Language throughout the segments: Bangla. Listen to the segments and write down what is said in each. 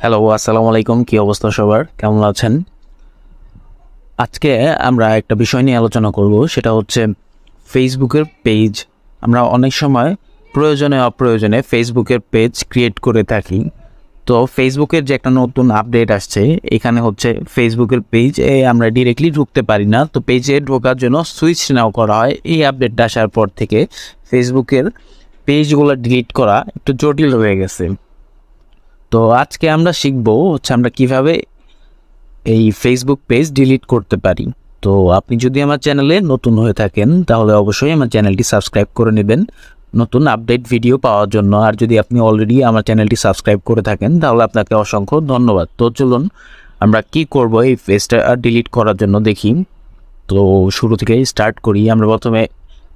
হ্যালো, আসসালামু আলাইকুম। কি অবস্থা সবার? কেমন আছেন? আজকে আমরা একটা বিষয় নিয়ে আলোচনা করব, সেটা হচ্ছে ফেসবুকের পেজ। আমরা অনেক সময় প্রয়োজনে অপ্রয়োজনে ফেসবুকের পেজ ক্রিয়েট করে থাকি। তো ফেসবুকের যে একটা নতুন আপডেট আসছে, এখানে হচ্ছে ফেসবুকের পেজে আমরা ডিরেক্টলি ঢুকতে পারি না। তো পেজে ঢোকার জন্য সুইচ নাও করা হয়। এই আপডেটটা আসার পর থেকে ফেসবুকের পেজগুলো ডিলিট করা একটু জটিল হয়ে গেছে। তো আজকে আমরা শিখবো হচ্ছে আমরা কিভাবে এই ফেসবুক পেজ ডিলিট করতে পারি। তো আপনি যদি আমার চ্যানেলে নতুন হয়ে থাকেন তাহলে অবশ্যই আমার চ্যানেলটি সাবস্ক্রাইব করে নেবেন নতুন আপডেট ভিডিও পাওয়ার জন্য। আর যদি আপনি অলরেডি আমার চ্যানেলটি সাবস্ক্রাইব করে থাকেন তাহলে আপনাকে অসংখ্য ধন্যবাদ। তো চলুন আমরা কি করব এই পেজটা ডিলিট করার জন্য দেখি। তো শুরু থেকে স্টার্ট করি। আমরা প্রথমে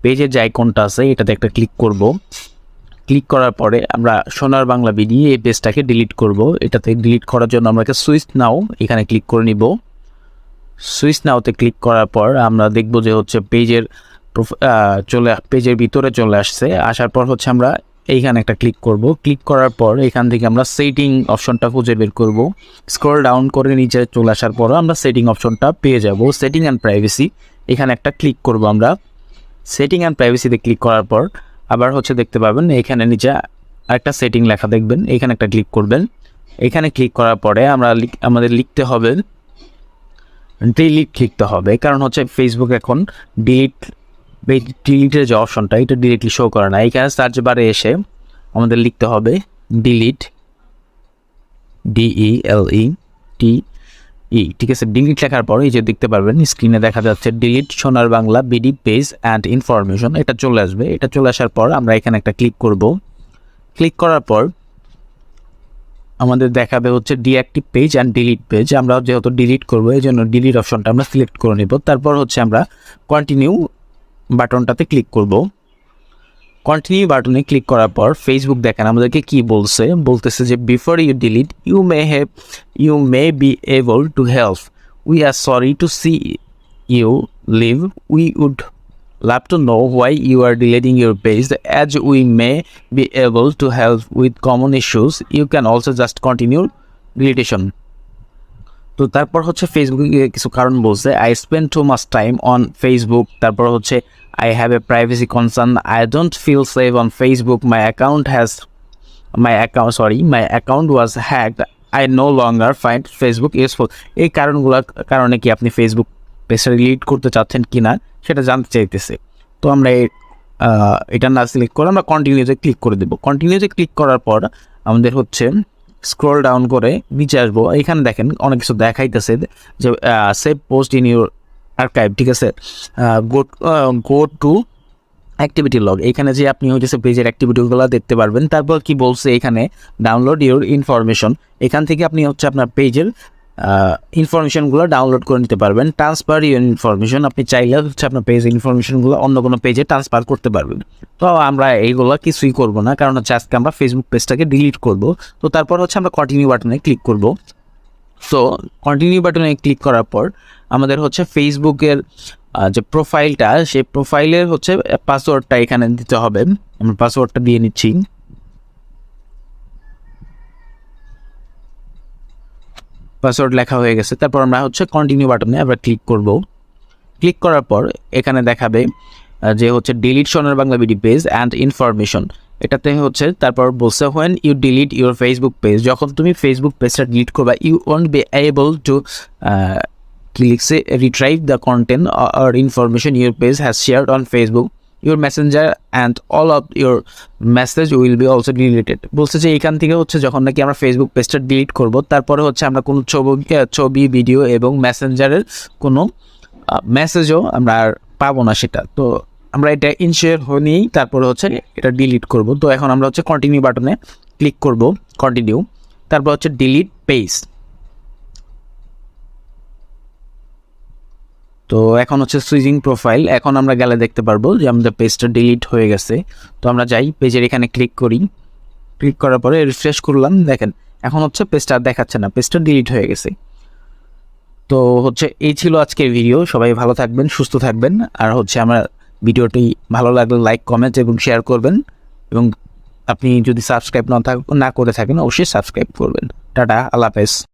পেজের যে আইকনটা আছে এটাতে একটা ক্লিক করব। ক্লিক করার পরে আমরা সোনার বাংলা বিডি এই পেজটাকে ডিলিট করব। এটাতে ডিলিট করার জন্য আমরা সুইচ নাও এখানে ক্লিক করে নিব। সুইচ নাওতে ক্লিক করার পর আমরা দেখব যে হচ্ছে পেজের ভিতরে চলে আসছে। আসার পর হচ্ছে আমরা এইখানে একটা ক্লিক করব। ক্লিক করার পর এখান থেকে আমরা সেটিং অপশনটা খুঁজে বের করব। স্ক্রল ডাউন করে নিচে চলে আসার পর আমরা সেটিং অপশনটা পেয়ে যাব। সেটিং অ্যান্ড প্রাইভেসি এখানে একটা ক্লিক করব। আমরা সেটিং অ্যান্ড প্রাইভেসিতে ক্লিক করার পর আবার হচ্ছে দেখতে পাবেন এখানে নিচে আরেকটা সেটিং লেখা দেখবেন, এখানে একটা ক্লিক করবেন। এখানে ক্লিক করার পরে আমাদের লিখতে হবে ডিলিট লিখতে হবে, কারণ হচ্ছে ফেসবুক এখন ডিলিটের যে অপশনটা এটা ডিরেক্টলি শো করে না। এখানে সার্চ বারে এসে আমাদের লিখতে হবে ডিলিট, DELETE, ঠিক আছে। ডিলিট লেখার পর এই যে দেখতে পারবেন স্ক্রিনে দেখা যাচ্ছে delete Sonar Bangla BD page and information, এটা চলে আসবে। এটা চলে আসার পর আমরা এখানে একটা ক্লিক করব। ক্লিক করার পর আমাদের দেখাবে হচ্ছে deactive page and delete page. আমরা যেহেতু ডিলিট করব এই জন্য ডিলিট অপশনটা আমরা সিলেক্ট করে নেব। তারপর হচ্ছে আমরা কন্টিনিউ বাটনটাতে ক্লিক করব। কন্টিনিউ বাটনে ক্লিক করার পর ফেসবুক দেখেন আমাদেরকে কি বলতেছে যে before you delete you may be able to help, we are sorry to see you leave, we would love to know why you are deleting your page, as we may be able to help with common issues. You can also just continue deletion. তো তারপর হচ্ছে ফেসবুকে কিছু কারণ বলছে। I spend too much time on Facebook. তারপর হচ্ছে I have a privacy concern, I don't feel safe on Facebook, my account was hacked, I no longer find Facebook useful. এই কারণগুলোর কারণে কি আপনি ফেসবুক পেজটা ডিলিট করতে চাচ্ছেন কিনা সেটা জানতে চাইতেছে। তো আমরা এটা না সিলেক্ট করে আমরা কন্টিনিউতে ক্লিক করে দেবো। কন্টিনিউতে ক্লিক করার পর আমাদের হচ্ছে স্ক্রল ডাউন করে নিচে আসবো। এখানে দেখেন অনেক কিছু দেখাইতেছে যে save post in your archive, ঠিক আছে। গো টু অ্যাক্টিভিটি লগ, এখানে যে আপনি হচ্ছে পেজের অ্যাক্টিভিটিগুলো দেখতে পারবেন। তারপর কি বলছে এখানে ডাউনলোড ইউর ইনফরমেশন, এখান থেকে আপনি হচ্ছে আপনার পেজের ইনফরমেশনগুলো ডাউনলোড করে নিতে পারবেন। ট্রান্সফার ইউর ইনফরমেশন, আপনি চাইলে হচ্ছে আপনার পেজের ইনফরমেশনগুলো অন্য কোনো পেজে ট্রান্সফার করতে পারবেন। তো আমরা এইগুলো কিছুই করব না, কারণ হচ্ছে আজকে আমরা ফেসবুক পেজটাকে ডিলিট করব। তো তারপর হচ্ছে আমরা কন্টিনিউ বাটনে ক্লিক করব। সো কন্টিনিউ বাটনে ক্লিক করার পর আমাদের হচ্ছে ফেসবুকের যে প্রোফাইলটা, সেই প্রোফাইলের হচ্ছে পাসওয়ার্ডটা এখানে দিতে হবে। আমরা পাসওয়ার্ডটা দিয়ে নিচ্ছি। পাসওয়ার্ড লেখা হয়ে গেছে। তারপর আমরা হচ্ছে কন্টিনিউ বাটনে আবার ক্লিক করব। ক্লিক করার পর এখানে দেখাবে যে হচ্ছে delete Sonar Bangla BD page and information, এটাতে হচ্ছে তারপর বলছে when you delete your Facebook page, যখন তুমি ফেসবুক পেজটা ডিলিট করবা you won't be able to retrieve the content or information your page has shared on Facebook, your messenger and all of your message will be also deleted. বলছে যে এখান থেকে হচ্ছে যখন নাকি আমরা ফেসবুক পেজটা ডিলিট করব তারপরে হচ্ছে আমরা কোনো ছবি ভিডিও এবং মেসেঞ্জারের কোনো মেসেজও আমরা আর পাবো না সেটা। তো আমরা এটা ইনশিওর হয়ে নিয়েই তারপরে হচ্ছে এটা ডিলিট করব। তো এখন আমরা হচ্ছে কন্টিনিউ বাটনে ক্লিক করব, কন্টিনিউ, তারপর হচ্ছে ডিলিট পেজ। তো এখন হচ্ছে সুইচিং প্রোফাইল, এখন আমরা গেলে দেখতে পারবো যে আমাদের পেজটা ডিলিট হয়ে গেছে। তো আমরা যাই পেজের এখানে ক্লিক করি। ক্লিক করার পরে রিফ্রেশ করলাম, দেখেন এখন হচ্ছে পেজটা দেখাচ্ছে না, পেজটা ডিলিট হয়ে গেছে। তো হচ্ছে এই ছিল আজকের ভিডিও। সবাই ভালো থাকবেন, সুস্থ থাকবেন। আর হচ্ছে আমার ভিডিওটি ভালো লাগলে লাইক, কমেন্ট এবং শেয়ার করবেন। এবং আপনি যদি সাবস্ক্রাইব না করে থাকেন অবশ্যই সাবস্ক্রাইব করবেন। টাটা, আল্লাহ হাফেজ।